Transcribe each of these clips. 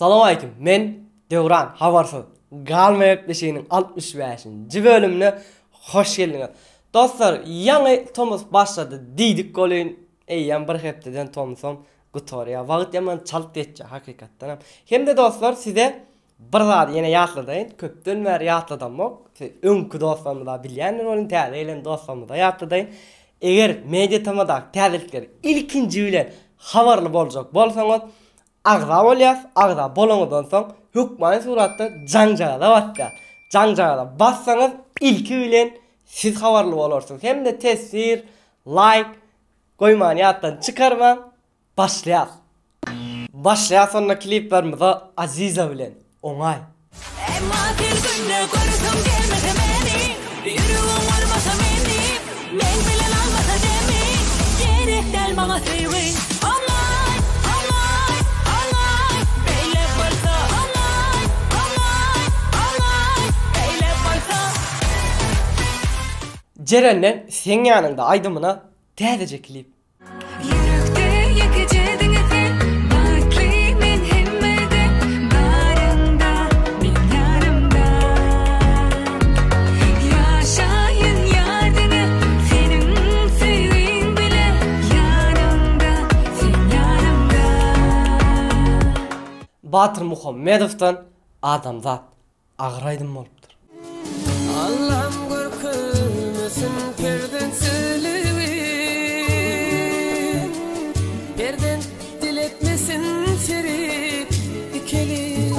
Assalamu alaykum. Men Devran Habarsız. Galmayıp Beşiğinin 65. bölümüne hoş geldiniz. Dostlar, yangi Thomas başladı. Didik golün eýen bir hepdeden Thomas'um gutoriya. Wagt yaman çalıp geçti hakikaten. Hem de dostlar size bir zat yine ýatladayın. Köpden beri ýatladamok. Öňkü dostlarmy da bilýänler bolun, täze dostlarmy da ýatladayın. Eger media tamada täzelikler ilkinji bilen habarly boljak bolsaňyz, agza bolýas, agza bolanydan soň hukmany suratda jaňjagada batda. Jaňjagada bassaňyz ilki bilen siz habarly bolarsyňyz. Hem de tesir, like goýman ýatdan çykarman. Başlaýas. Başlaýas sonra kliplerimizi Aziza bilen oňay. Emma bir günde görürsün gelmese beni, yürüğüm varmasa beni, men bilen almasa demi, gerek del bana sevin. Online, online, online, beyle bolsa. Online, online, online, beyle bolsa. Cerenden sen ýanynda aýdymyna täzece klip. Yürekte yakıcı dinletin, bakli men hemmede, barında, min yanımda. Yaşayın yardını, senin sevin bile, yanımda, sen yanımda. Batır Muhammedov'dan Adamzat Agraydym bolupdyr. Allah'ım korkulmasın perden söylevi, perden diletmesin seri ikeli.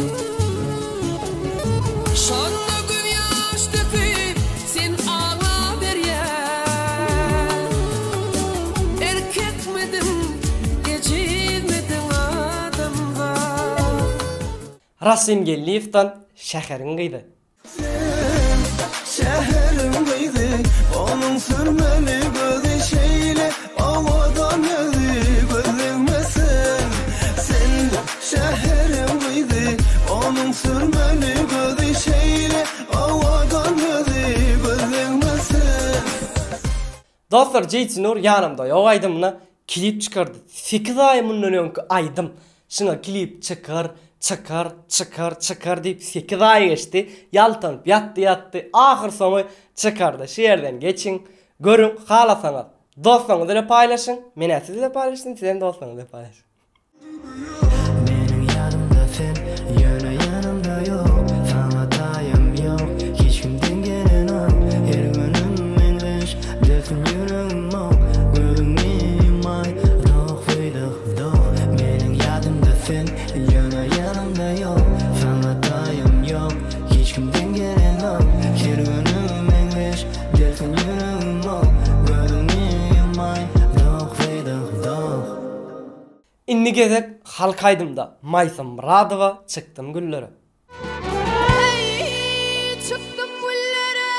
Şonda gün yaş döküp sen ağla berýän, erkek midim geçirmedin adamga. Rasim Gelliyev'dan Şäheriň gydy. Şehrim gıydı, onun sürmeli gözü şeyle, avadan ödü gözükmesin. Sen de şehrim gıydı, onun sürmeli gözü şeyle, avadan ödü gözükmesin. Dostlar, Jayson Nur ýanymda ýok aýdymyna klip çykardy. 8 ay mundan öňkü aýdym. Şuna klip çykar diýip 8 ay geçti. Ýaltanyp ýatdy. Ahir soňy çykardy. Şu ýerden geçin, görün, halasaňyz. Dostlaryňyzla paýlaşyň. Mene sizle paýlaşyň, siz hem dostlaryňyzla paýlaşyň. Benim yanımda sen, yöne yanımda yok. Sana tayım yok, hiç kimden gelen o. Her günüm menleş, defin yüreğim o. Görünmeyim ay, doh feydah doh. Benim yanımda sen, yöne yanımda yok. Sana tayım yok, hiç kimden gelen o. Her günüm menleş, defin yüreğim o. Görünmeyim ay, doh feydah doh. Inni gezek halk aýdymda Maysam Muradowa çykdym güllere. Hey, çıktım güllere.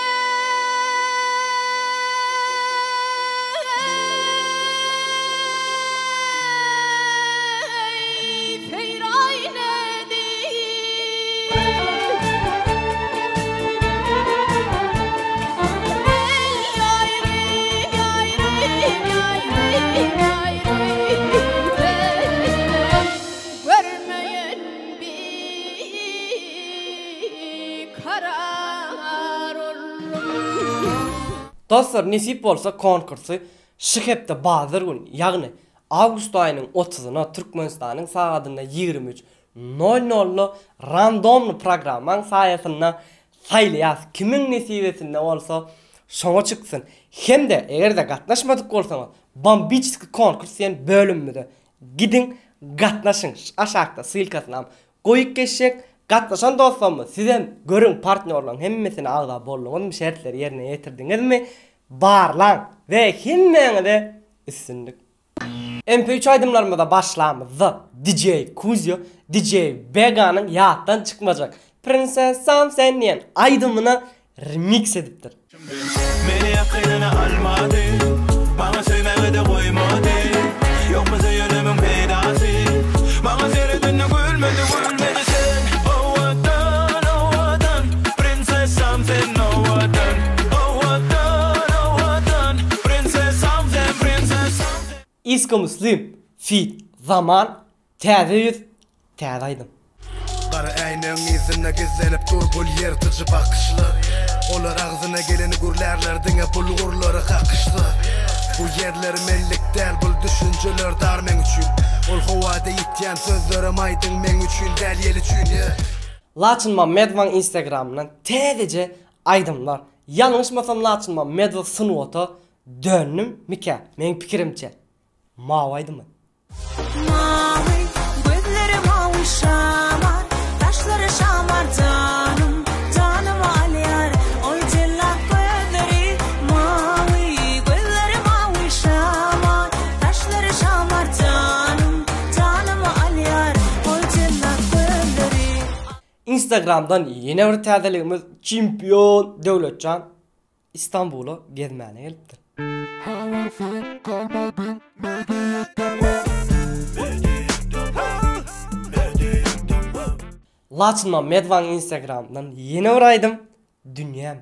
Feyrayne değil. Görmeyen bir karar olur. Dostlar, nesip bolsa konkursy şu hepde bazır gün, ýagny awgust aýynyň 30-na Türkmenistanyň sagatyna 23:00 randomly programmaň saýasynda saýlaýas. Kimin nesibesinde bolsa şoňa çyksyn. Hemde egerde gatnaşmadyk bolsaňyz, Bambitski konkurs diýen bölümde gidin gatnaşyň. Aşağıda sylkasyny goýup geçsek, gatnaşan dostlarmy, siz hem görüň partnerlaryň hemmesini agza bolýan şertleri ýerine ýetirdiňizmi? Barlan ve himmeňde üstünlük. MP3 aýdymlarymyza başlamyz. DJ Kuzyo, DJ Beganyň ýatdan çykmajak Princess Something diýen aýdymyna remix edipdir. Beni yakınına almadı, bana sevmeye de koymadı. Yokmasa yönümün peydası, bana seyredinle gülmedi sen. Oh vatan, Princess Something, oh vatan, Princess Something. Isko Muslim, Fit, Zaman, Täze Ýüz, Täze aýdym. Ýaşlar äýneň izine gezelip dur bul ýertici bakışly. Olar agzyna geleni gürlerler diňe bulgurlary kakışly. Bu yerler mellik däl bul düşünjeler dar men üçin. Ol howada ýitýän sözlerim aýdyň men üçin däl ýel üçin. Laçyn Mamedowň Instagramyndan täzece aýdymlar. Ýalňyşmasam Laçyn Mamedow synypta dönüm mike. Men pikirimçe. Mawaýdymy? Mavi, gözleri mavi şamar, taşları şamar canım, canım alyar. Oy cellak gözleri mavi, gözleri mavi şamar, taşları şamar canım, canım alyar. Oy cellak gözleri. Instagramdan yine bir täzeligimiz Çimpion Döwletcan İstanbul'a gezmäne gelipdir. Laçyn Mamedowň Instagramdan yine bir aýdym. Dünyam.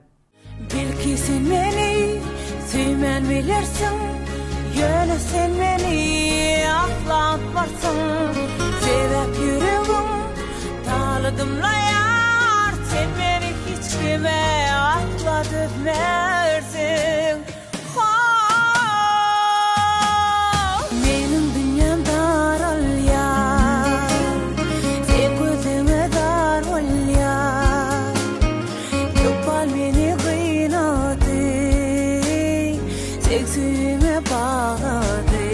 Belki sen beni sevmen bilirsin, yöne sen beni aklap varsın. Sebep yüreğim taladım yar, sen beni hiç kime akla dökmersin. Benim dünyam daral yar, sen gözüme dar ol yar. Yopal beni kıynadı, seksime bağladı.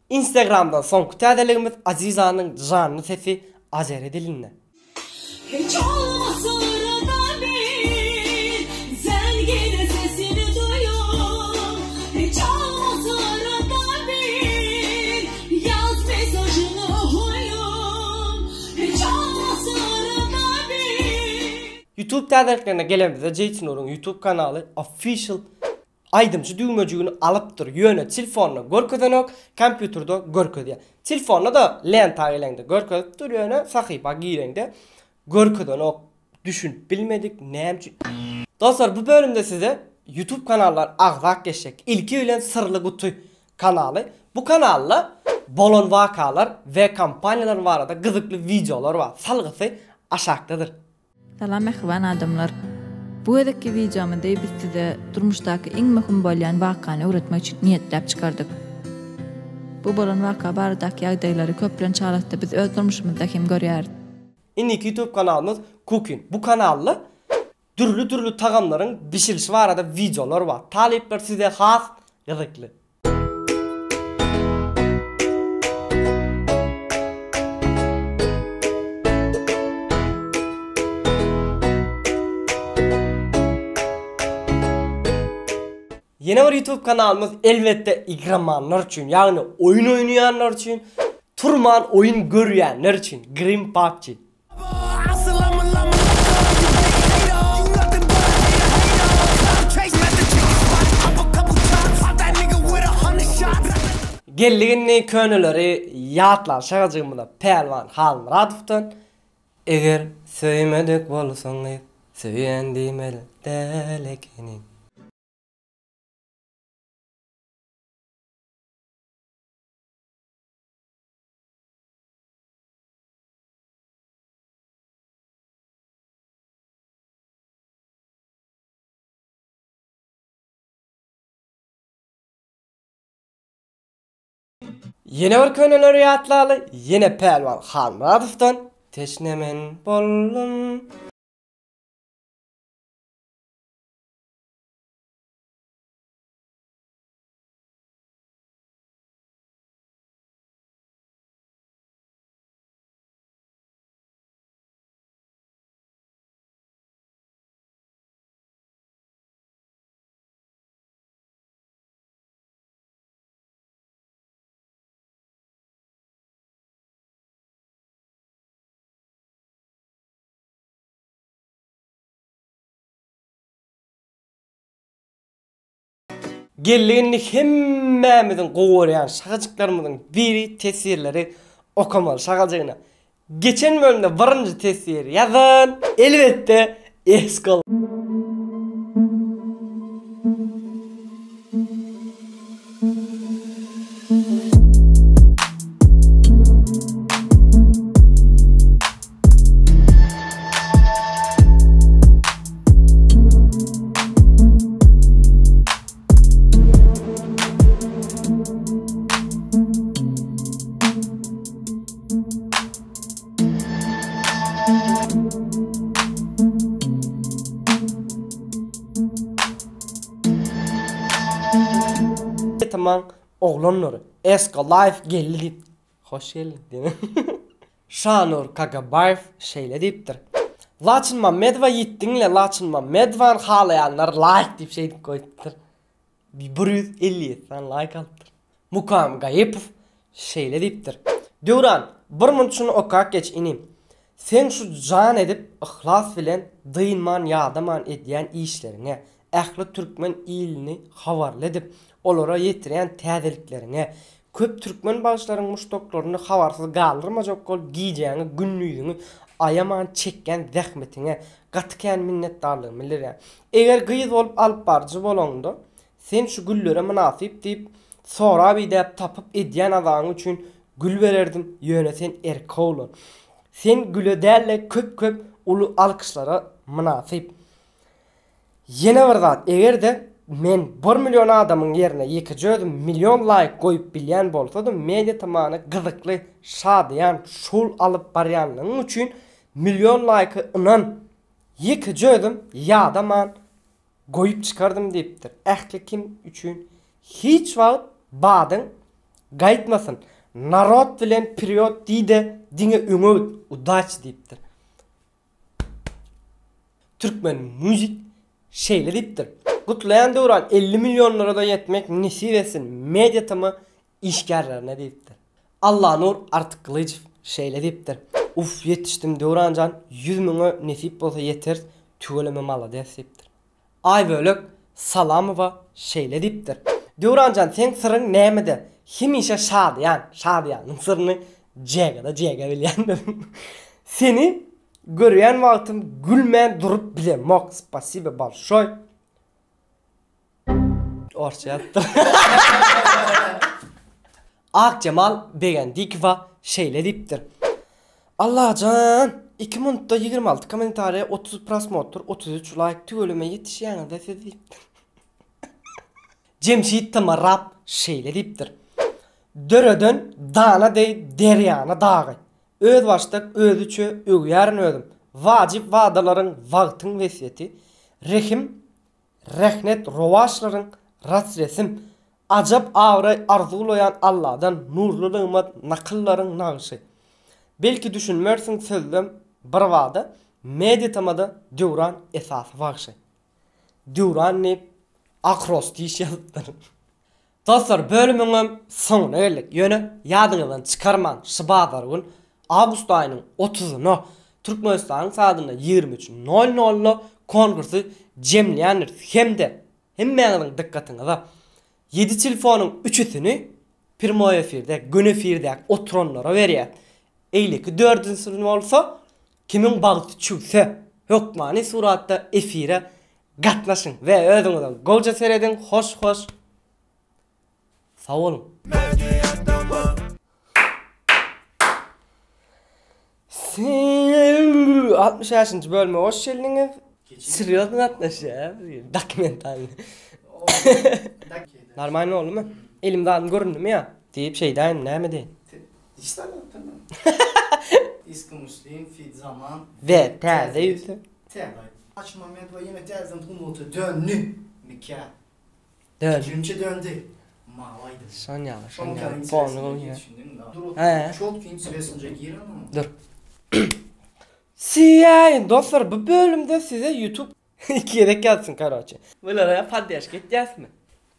Instagramdan soňky täzeligimiz Azizanyň janly sesi Azere diline. Hiç olmasa arada bir, sen yine sesini duyuyor. Hiç olmasa arada bir, yaz mesajını okuyun. Hiç olmasa arada bir. YouTube täzeliklerine gelemizde Jason Or'un YouTube kanaly official aýdymçy düýmejigini alypdyr. Ýöne telefonuna görkezanok, kompýuterda görkezýär. Telefonda da lenta ýalandy görkezip dur ýöne sahypa giýrende görkezanok. Düşün bilmedik näme. Dostlar bu bölümde size YouTube kanallar agzak geçecek. İlki bilen Sırlı Gutu kanaly. Bu kanalla bolan wakalar we kampanyalar barada gyzykly videolar var. Salgysy aşakdadyr. Salam mehriban adamlar. Bu edeki videomda biz size durmuşdaki en mühim bolýan wakany öwretmek üçin niýetlep çykardyk. Bu bolan waka baradaky ýagdaýlary köplen çalatda biz öz durmuşymyzda hem görýärdik. İndiki YouTube kanalımız Cooking. Bu kanalda türlü tagamların pişirilişi barada videolar var. Talepler size has gyzykly. Yeni bir YouTube kanalımız elbette igramanlar için, yani oyun oynayanlar için, turman oyun görüyenler için, Green PUBG. Geldiğini könülleri yatlar şakacığımda Pelvan Halmuradov'dan eğer söylemedik bolsanız söylendim el delekinin. Yine bir könülleri yatlalı, yine Pelvan Halmuradov'dan teşnemen bollum. Geldiğini hemmemizin goýaryan şakacıklarımızın biri tesirleri okamalı şakacığına. Geçen bölümde varıncı tesir yazan elbette Eskol. zaman oğlanları Eska Life geldi deyip hoş geldin değil. Şanur Kagabayev şeyle deyiptir. Laçın Mamedova yittinle Laçın Mamedova'nın halayanlar like deyip şey deyip koyuptur. 150 sen like alttır. Mukam Gayipov şeyle deyiptir. Duran bir munçunu okak geç inim. Sen şu can edip ihlas bilen dıyınman yadaman ediyen işlerine, ähli Türkmen ilini havarlı edip olara yetiren täzeliklerine, köp Türkmen başlarının muştoklarını havarsız kaldırmacak kol giyeceğini, günlüğünü ayaman çekken zahmetine gatıken minnettarlığını bilir. Eğer gıyız olup alıp barcı bolondu, sen şu güllere münasip deyip sonra bir deyip tapıp ediyen adamın için gül verirdim yöne sen erke olun. Sen gülü derle köp ulu alkışlara münasip. Yine bir zat, eğer de men 1 milyon adamın yerine yıkıcıyordum milyon like koyup bilyen bolsadım medya tamanı gızıklı şadiyan şul alıp baryanlığın için milyon like'ı inan yıkıcıyordum ya da man koyup çıkardım deyiptir. Ähli kim üçün hiç vaqt badın gaytmasın. Narod bilen period dide dine ümit udaç deyiptir. Türkmen müzik şeyle deyiptir. Kutlayan Duran 50 milyonlara da yetmek nisip etsin medya tamı işgärlerine deyiptir. Allah nur artık kılıcıf şeyle deyiptir. Uf yetiştim Durancan 100 milyona nisip olsa yeter tüveleme malı deyiptir. Ay bölük Salamova şeyle deyiptir. Durancan sen sırrın nemede himişe şadiyanın sırrını cega bilyendim. Seni görüyen vaktim gülmen durup bile mok spasibe balşoy. Orça yattım. Ak Cemal Begandikova şeyle deyiptir. Allah can 2026 komentariye 30 prosmotor 33 like tüvelüme yetişen da siz deyiptir. Cemşit Tamarap şeyle deyiptir. Dörödön dana dey deryana dağı. Öz baştak özüçü ögüyarın ödüm. Vacip vadaların vaqtın vesiyeti. Rehim, rehnet rovaşların rasresim. Acap avray arzulayan Allah'dan nurluluğuma nakılların nağışı. Belki düşünmersin sözlüm bir vada meditamada Duran esası vaqşı. Duran ne akros diş yazıdır. Dostlar bölümünün sonuna geldik. Yönü yadınızdan çıkarman şıbadarın Ağustos ayının 30'unu Türkmenistan saatinde 23:00'da konkursu cemleyenir. Hem de hemmenin dikkatinize 7 telefonun 3'üsünü primo efirde, gün efirde oturanlara veriyor. Eyle ki 4'ünsünün olsa kimin bağıtı çıksa hükmani suratta efire gatnaşın ve özünüzden golca seyredin. Hoş. Sağ olun. 60. bölüme hoş geldiniz. Seriyoz mu atmış ya? Dokumental. Normal oldu mu? Elimden göründü mü ya? Deyip şeyden ne mi deyin? İşte tamam. İskı Muslim, Fid Zaman Ve terze yüzü. Terze. Açma medva yine terzen tumutu dönlü. Mikâ. Dön. Cümçe döndü. Mavaydı. Son ya. Puanlı ya. He. Çok gün süresince girin ama. Dur. Siyayın dostlar bu bölümde size YouTube 2 yedek yazsın karoçe. Bunlara padyaş gideceğiz mi?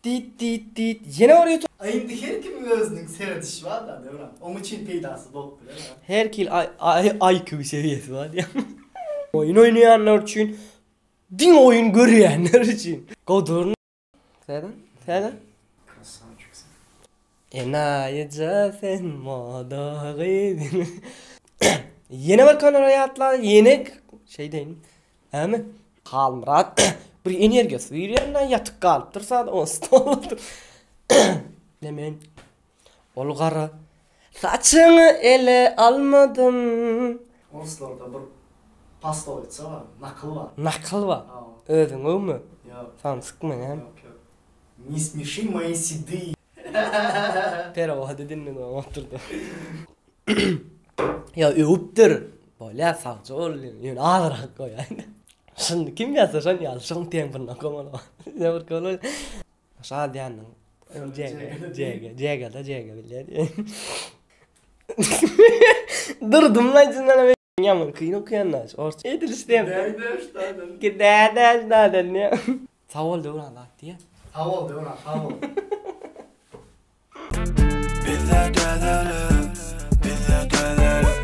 Dit. Yine oraya YouTube. Ayın her kimi özünün seyrediş var da devran. Onun için peydası bok bile. Her kil IQ seviyesi var ya. Oyun oynayanlar için, din oyun görenler için. Godurun. Seden? Krasava çok sen. Enayica sen modağı. Yeni bir kanal hayatlar, yeni şey deyin. Hemen Halmrat bir enerjisi veriyorlar yatık kalıp dursa da olsun. Demen. Olgarı. Saçını ele almadım. Oslo'da bir pasta oysa var, Nakıl var. Özün o mu? Yok. Sen sıkma ya. Yok. Не смеши мои седые. Pero hadi dinle oturdu. Ya öptür. Böyle savcı oluyor. Yani ağırak koy yani. Şimdi kim yazsa sen yaz. Son tiempun komo. Ne var kolu. Şadiyanın Cega bildi. Durdum lan içinden yaman kıyın okuyanlar. Orta edilişteyim. Gidelim ne? Savol Devran diye. Savol Devran, savol. Bize dönelim.